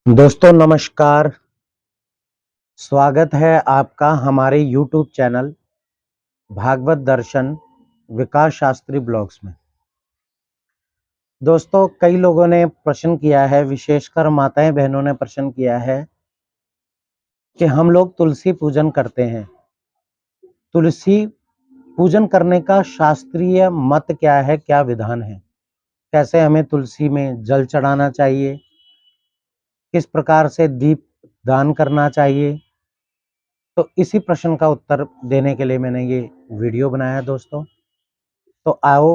दोस्तों नमस्कार। स्वागत है आपका हमारे YouTube चैनल भागवत दर्शन विकास शास्त्री ब्लॉग्स में। दोस्तों कई लोगों ने प्रश्न किया है, विशेषकर माताएं बहनों ने प्रश्न किया है कि हम लोग तुलसी पूजन करते हैं। तुलसी पूजन करने का शास्त्रीय मत क्या है, क्या विधान है, कैसे हमें तुलसी में जल चढ़ाना चाहिए, किस प्रकार से दीप दान करना चाहिए। तो इसी प्रश्न का उत्तर देने के लिए मैंने ये वीडियो बनाया है दोस्तों। तो आओ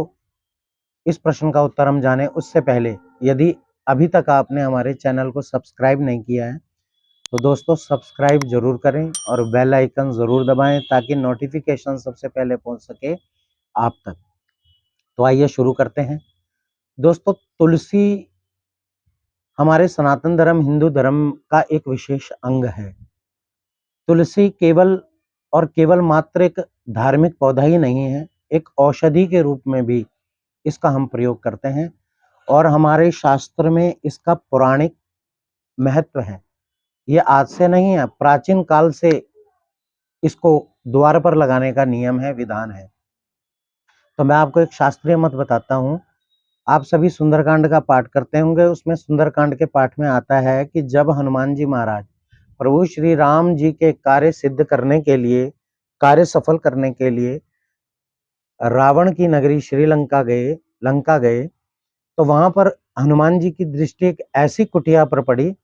इस प्रश्न का उत्तर हम जाने। उससे पहले यदि अभी तक आपने हमारे चैनल को सब्सक्राइब नहीं किया है तो दोस्तों सब्सक्राइब जरूर करें और बेल आइकन जरूर दबाएं ताकि नोटिफिकेशन सबसे पहले पहुंच सके आप तक। तो आइए शुरू करते हैं। दोस्तों तुलसी हमारे सनातन धर्म हिंदू धर्म का एक विशेष अंग है। तुलसी केवल मात्र एक धार्मिक पौधा ही नहीं है, एक औषधि के रूप में भी इसका हम प्रयोग करते हैं और हमारे शास्त्र में इसका पौराणिक महत्व है। ये आज से नहीं है, प्राचीन काल से इसको द्वार पर लगाने का नियम है, विधान है। तो मैं आपको एक शास्त्रीय मत बताता हूँ। आप सभी सुंदरकांड का पाठ करते होंगे। उसमें सुंदरकांड के पाठ में आता है कि जब हनुमान जी महाराज प्रभु श्री राम जी के कार्य सिद्ध करने के लिए, कार्य सफल करने के लिए रावण की नगरी लंका गए तो वहां पर हनुमान जी की दृष्टि एक ऐसी कुटिया पर पड़ी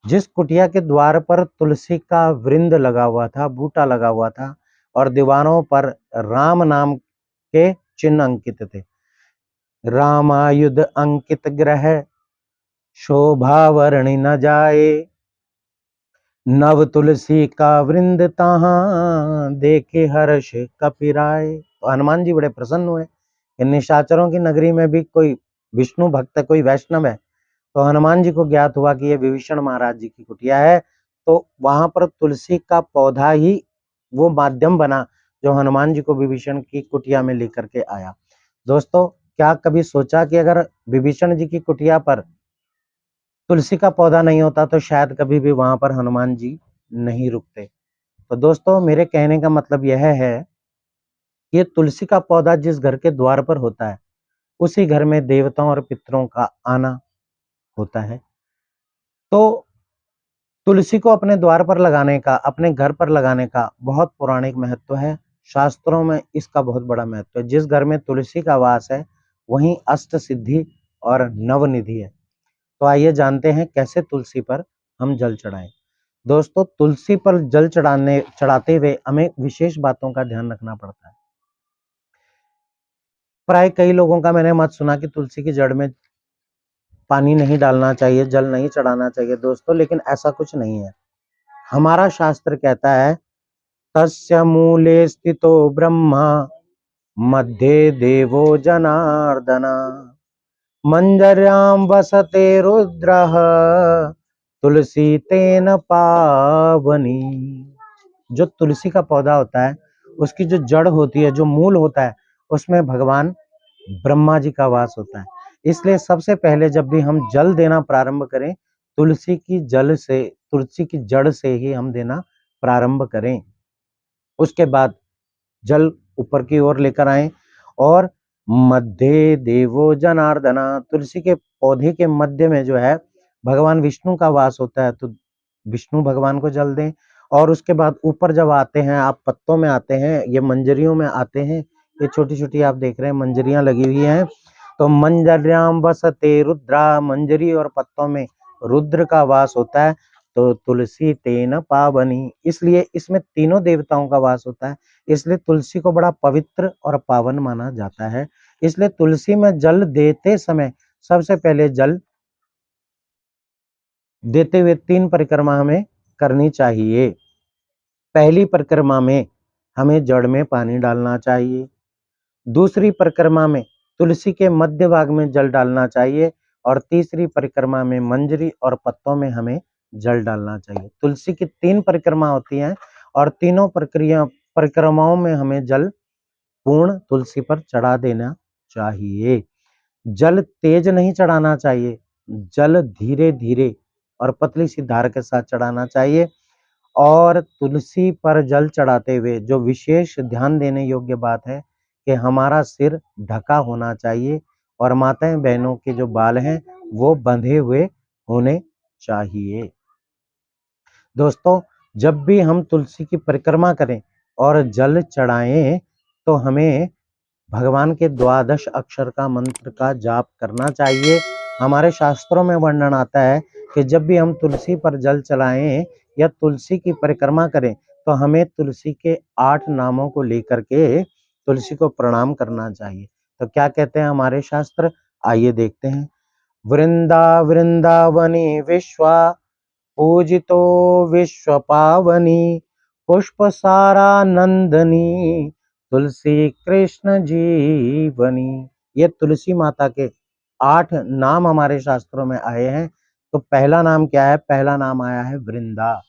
जिस कुटिया के द्वार पर तुलसी का वृंद लगा हुआ था, बूटा लगा हुआ था और दीवारों पर राम नाम के चिन्ह अंकित थे। रामायुध अंकित ग्रह शोभा वर्णि न जाए, नव तुलसी का वृंद तहां देखे हर्ष कपिराए। तो हनुमान जी बड़े प्रसन्न हुए कि निशाचरों की नगरी में भी कोई विष्णु भक्त, कोई वैष्णव है। तो हनुमान जी को ज्ञात हुआ कि ये विभीषण महाराज जी की कुटिया है। तो वहां पर तुलसी का पौधा ही वो माध्यम बना जो हनुमान जी को विभीषण की कुटिया में लेकर के आया। दोस्तों क्या कभी सोचा कि अगर विभीषण जी की कुटिया पर तुलसी का पौधा नहीं होता तो शायद कभी भी वहां पर हनुमान जी नहीं रुकते। तो दोस्तों मेरे कहने का मतलब यह है कि ये तुलसी का पौधा जिस घर के द्वार पर होता है उसी घर में देवताओं और पितरों का आना होता है। तो तुलसी को अपने द्वार पर लगाने का, अपने घर पर लगाने का बहुत पौराणिक महत्व है। शास्त्रों में इसका बहुत बड़ा महत्व है। जिस घर में तुलसी का वास है वहीं अष्ट सिद्धि और नवनिधि है। तो आइए जानते हैं कैसे तुलसी पर हम जल चढ़ाएं। दोस्तों तुलसी पर जल चढ़ाते हुए हमें विशेष बातों का ध्यान रखना पड़ता है। प्राय कई लोगों का मैंने मत सुना कि तुलसी की जड़ में पानी नहीं डालना चाहिए, जल नहीं चढ़ाना चाहिए। दोस्तों लेकिन ऐसा कुछ नहीं है। हमारा शास्त्र कहता है तस्य मूले स्थितो ब्रह्मा मध्ये देवो जनार्दन मंजर्यां वसते रुद्रः तुलसी तेन पावनी। जो तुलसी का पौधा होता है उसकी जो जड़ होती है, जो मूल होता है, उसमें भगवान ब्रह्मा जी का वास होता है। इसलिए सबसे पहले जब भी हम जल देना प्रारंभ करें तुलसी की जड़ से ही हम देना प्रारंभ करें। उसके बाद जल ऊपर की ओर लेकर आए और मध्य देवो जनार्दना, तुलसी के पौधे के मध्य में जो है भगवान विष्णु का वास होता है। तो विष्णु भगवान को जल दें। और उसके बाद ऊपर जब आते हैं, आप पत्तों में आते हैं, ये मंजरियों में आते हैं। ये छोटी छोटी आप देख रहे हैं मंजरियां लगी हुई हैं। तो मंजर्याम वसते रुद्रा, मंजरी और पत्तों में रुद्र का वास होता है। तो तुलसी तेन पावनी, इसलिए इसमें तीनों देवताओं का वास होता है। इसलिए तुलसी को बड़ा पवित्र और पावन माना जाता है। इसलिए तुलसी में जल देते समय सबसे पहले जल देते हुए 3 परिक्रमा हमें करनी चाहिए। पहली परिक्रमा में हमें जड़ में पानी डालना चाहिए। दूसरी परिक्रमा में तुलसी के मध्य भाग में जल डालना चाहिए और तीसरी परिक्रमा में मंजरी और पत्तों में हमें जल डालना चाहिए। तुलसी की 3 परिक्रमा होती हैं और तीनों परिक्रमाओं में हमें जल पूर्ण तुलसी पर चढ़ा देना चाहिए। जल तेज नहीं चढ़ाना चाहिए, जल धीरे धीरे और पतली सी धार के साथ चढ़ाना चाहिए। और तुलसी पर जल चढ़ाते हुए जो विशेष ध्यान देने योग्य बात है कि हमारा सिर ढका होना चाहिए और माताएं बहनों के जो बाल हैं वो बंधे हुए होने चाहिए। दोस्तों, जब भी हम तुलसी की परिक्रमा करें और जल चढ़ाएं तो हमें भगवान के द्वादश अक्षर का मंत्र का जाप करना चाहिए। हमारे शास्त्रों में वर्णन आता है कि जब भी हम तुलसी पर जल चढ़ाएं या तुलसी की परिक्रमा करें तो हमें तुलसी के 8 नामों को लेकर के तुलसी को प्रणाम करना चाहिए। तो क्या कहते हैं हमारे शास्त्र, आइए देखते हैं। वृंदावनी विश्वा पूजितो विश्व पावनी पुष्पसारा नंदनी तुलसी कृष्ण जीवनी। ये तुलसी माता के 8 नाम हमारे शास्त्रों में आए हैं। तो पहला नाम क्या है? पहला नाम आया है वृंदा,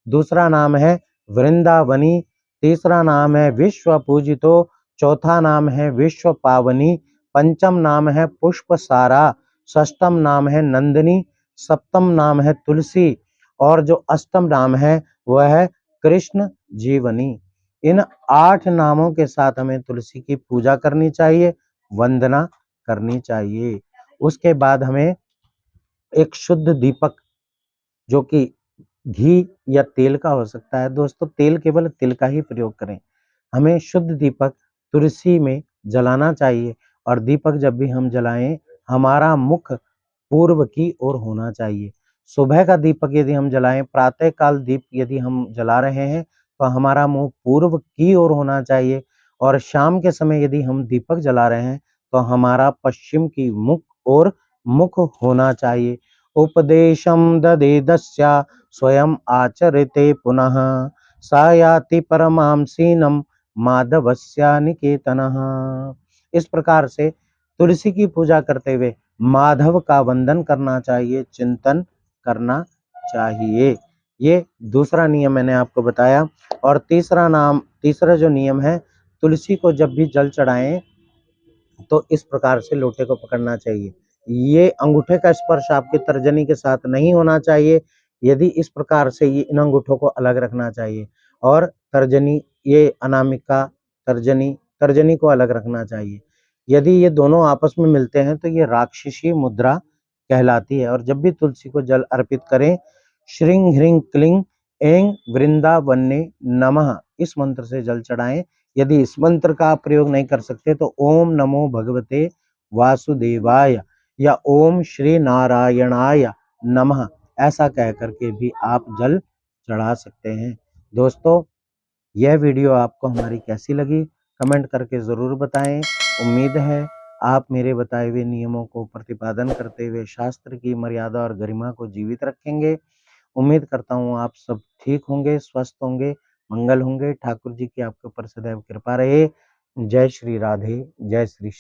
दूसरा नाम है वृंदावनी, तीसरा नाम है विश्व पूजितो, चौथा नाम है विश्व पावनी, पंचम नाम है पुष्पसारा, षष्ठम नाम है नंदिनी, सप्तम नाम है तुलसी और जो अष्टम नाम है वह है कृष्ण जीवनी। इन 8 नामों के साथ हमें तुलसी की पूजा करनी चाहिए, वंदना करनी चाहिए। उसके बाद हमें एक शुद्ध दीपक, जो कि घी या तेल का हो सकता है, दोस्तों तेल केवल तिल का ही प्रयोग करें। हमें शुद्ध दीपक तुलसी में जलाना चाहिए और दीपक जब भी हम जलाएं हमारा मुख पूर्व की ओर होना चाहिए। सुबह का दीपक यदि हम जलाएं, प्रातः काल दीप यदि हम जला रहे हैं तो हमारा मुंह पूर्व की ओर होना चाहिए और शाम के समय यदि हम दीपक जला रहे हैं तो हमारा पश्चिम की मुख ओर मुख होना चाहिए। उपदेशम ददे दस्या स्वयं आचरिते पुनः सायाति परमां सीनम माधवस्या निकेतनः। इस प्रकार से तुलसी की पूजा करते हुए माधव का वंदन करना चाहिए, चिंतन करना चाहिए। ये दूसरा नियम मैंने आपको बताया। और तीसरा जो नियम है, तुलसी को जब भी जल चढ़ाएं तो इस प्रकार से लोटे को पकड़ना चाहिए। ये अंगूठे का स्पर्श आपके तर्जनी के साथ नहीं होना चाहिए। यदि इस प्रकार से ये इन अंगूठों को अलग रखना चाहिए और तर्जनी, ये अनामिका तर्जनी को अलग रखना चाहिए। यदि ये दोनों आपस में मिलते हैं तो ये राक्षसी मुद्रा कहलाती है। और जब भी तुलसी को जल अर्पित करें, श्रीं ह्रीं क्लीं ऐं वृंदावन्ये नमः इस मंत्र से जल चढ़ाएं। यदि इस मंत्र का आप प्रयोग नहीं कर सकते तो ओम नमो भगवते वासुदेवाय या ओम श्री नारायणाय नमः ऐसा कह करके भी आप जल चढ़ा सकते हैं। दोस्तों, यह वीडियो आपको हमारी कैसी लगी कमेंट करके ज़रूर बताएं। उम्मीद है आप मेरे बताए हुए नियमों को प्रतिपादन करते हुए शास्त्र की मर्यादा और गरिमा को जीवित रखेंगे। उम्मीद करता हूँ आप सब ठीक होंगे, स्वस्थ होंगे, मंगल होंगे। ठाकुर जी की आपके ऊपर सदैव कृपा रहे। जय श्री राधे, जय श्री